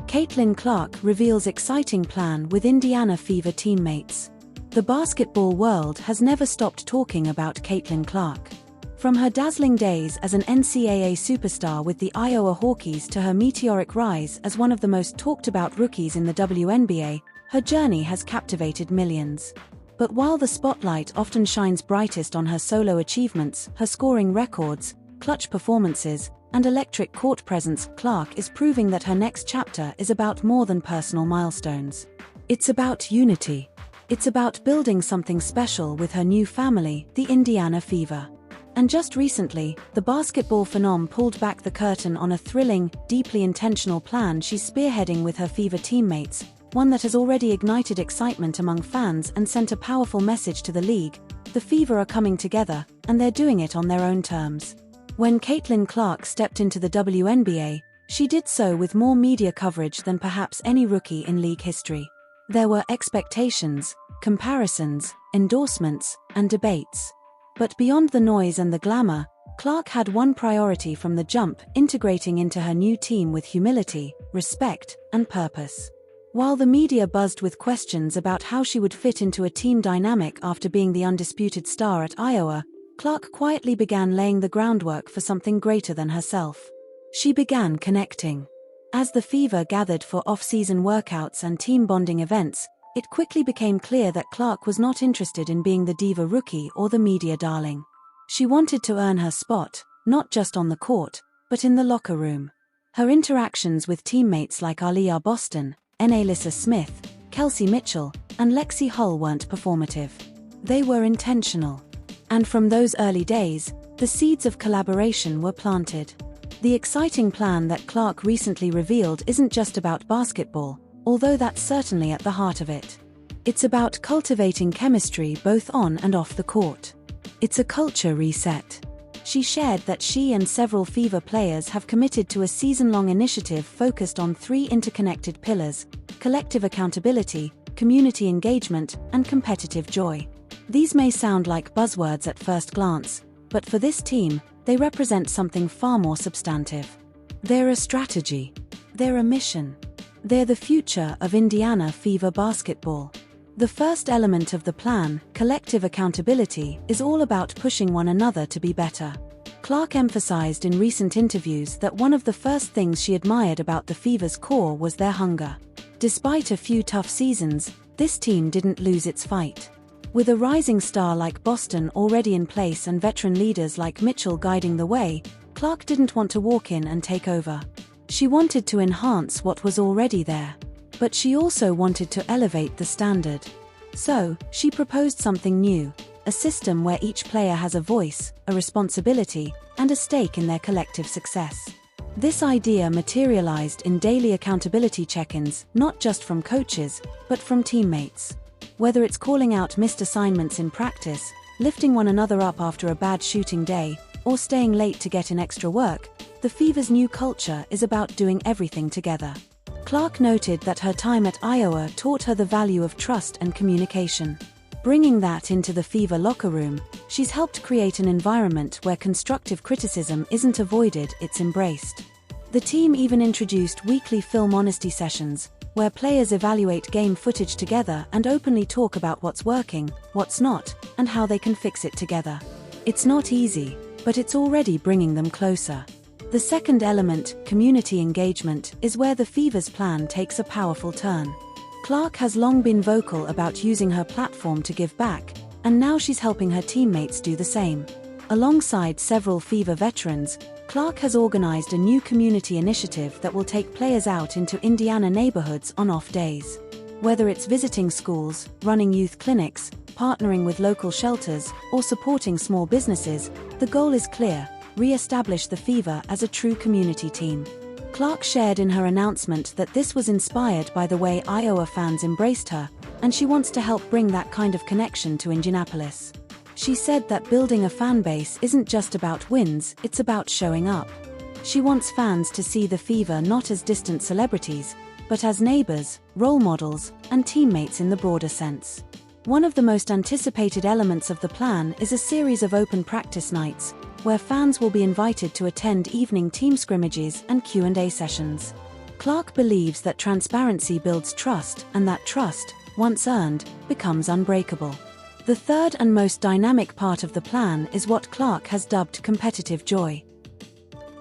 Caitlin Clark reveals exciting plan with Indiana Fever teammates. The basketball world has never stopped talking about Caitlin Clark. From her dazzling days as an NCAA superstar with the Iowa Hawkeyes to her meteoric rise as one of the most talked-about rookies in the WNBA, her journey has captivated millions. But while the spotlight often shines brightest on her solo achievements, her scoring records, clutch performances, and electric court presence, Clark is proving that her next chapter is about more than personal milestones. It's about unity. It's about building something special with her new family, the Indiana Fever. And just recently, the basketball phenom pulled back the curtain on a thrilling, deeply intentional plan she's spearheading with her Fever teammates, one that has already ignited excitement among fans and sent a powerful message to the league. The Fever are coming together, and they're doing it on their own terms. When Caitlin Clark stepped into the WNBA, she did so with more media coverage than perhaps any rookie in league history. There were expectations, comparisons, endorsements, and debates. But beyond the noise and the glamour, Clark had one priority from the jump: integrating into her new team with humility, respect, and purpose. While the media buzzed with questions about how she would fit into a team dynamic after being the undisputed star at Iowa, Clark quietly began laying the groundwork for something greater than herself. She began connecting. As the Fever gathered for off-season workouts and team bonding events, it quickly became clear that Clark was not interested in being the diva rookie or the media darling. She wanted to earn her spot, not just on the court, but in the locker room. Her interactions with teammates like Aliyah Boston, Alyssa Smith, Kelsey Mitchell, and Lexi Hull weren't performative. They were intentional. And from those early days, the seeds of collaboration were planted. The exciting plan that Clark recently revealed isn't just about basketball, although that's certainly at the heart of it. It's about cultivating chemistry both on and off the court. It's a culture reset. She shared that she and several Fever players have committed to a season-long initiative focused on 3 interconnected pillars: collective accountability, community engagement, and competitive joy. These may sound like buzzwords at first glance, but for this team, they represent something far more substantive. They're a strategy. They're a mission. They're the future of Indiana Fever basketball. The first element of the plan, collective accountability, is all about pushing one another to be better. Clark emphasized in recent interviews that one of the first things she admired about the Fever's core was their hunger. Despite a few tough seasons, this team didn't lose its fight. With a rising star like Boston already in place and veteran leaders like Mitchell guiding the way, Clark didn't want to walk in and take over. She wanted to enhance what was already there. But she also wanted to elevate the standard. So, she proposed something new: a system where each player has a voice, a responsibility, and a stake in their collective success. This idea materialized in daily accountability check-ins, not just from coaches, but from teammates. Whether it's calling out missed assignments in practice, lifting one another up after a bad shooting day, or staying late to get in extra work, the Fever's new culture is about doing everything together. Clark noted that her time at Iowa taught her the value of trust and communication. Bringing that into the Fever locker room, she's helped create an environment where constructive criticism isn't avoided, it's embraced. The team even introduced weekly film honesty sessions, where players evaluate game footage together and openly talk about what's working, what's not, and how they can fix it together. It's not easy, but it's already bringing them closer. The second element, community engagement, is where the Fever's plan takes a powerful turn. Clark has long been vocal about using her platform to give back, and now she's helping her teammates do the same. Alongside several Fever veterans, Clark has organized a new community initiative that will take players out into Indiana neighborhoods on off days. Whether it's visiting schools, running youth clinics, partnering with local shelters, or supporting small businesses, the goal is clear: re-establish the Fever as a true community team. Clark shared in her announcement that this was inspired by the way Iowa fans embraced her, and she wants to help bring that kind of connection to Indianapolis. She said that building a fan base isn't just about wins, it's about showing up. She wants fans to see the Fever not as distant celebrities, but as neighbors, role models, and teammates in the broader sense. One of the most anticipated elements of the plan is a series of open practice nights, where fans will be invited to attend evening team scrimmages and Q&A sessions. Clark believes that transparency builds trust and that trust, once earned, becomes unbreakable. The third and most dynamic part of the plan is what Clark has dubbed competitive joy.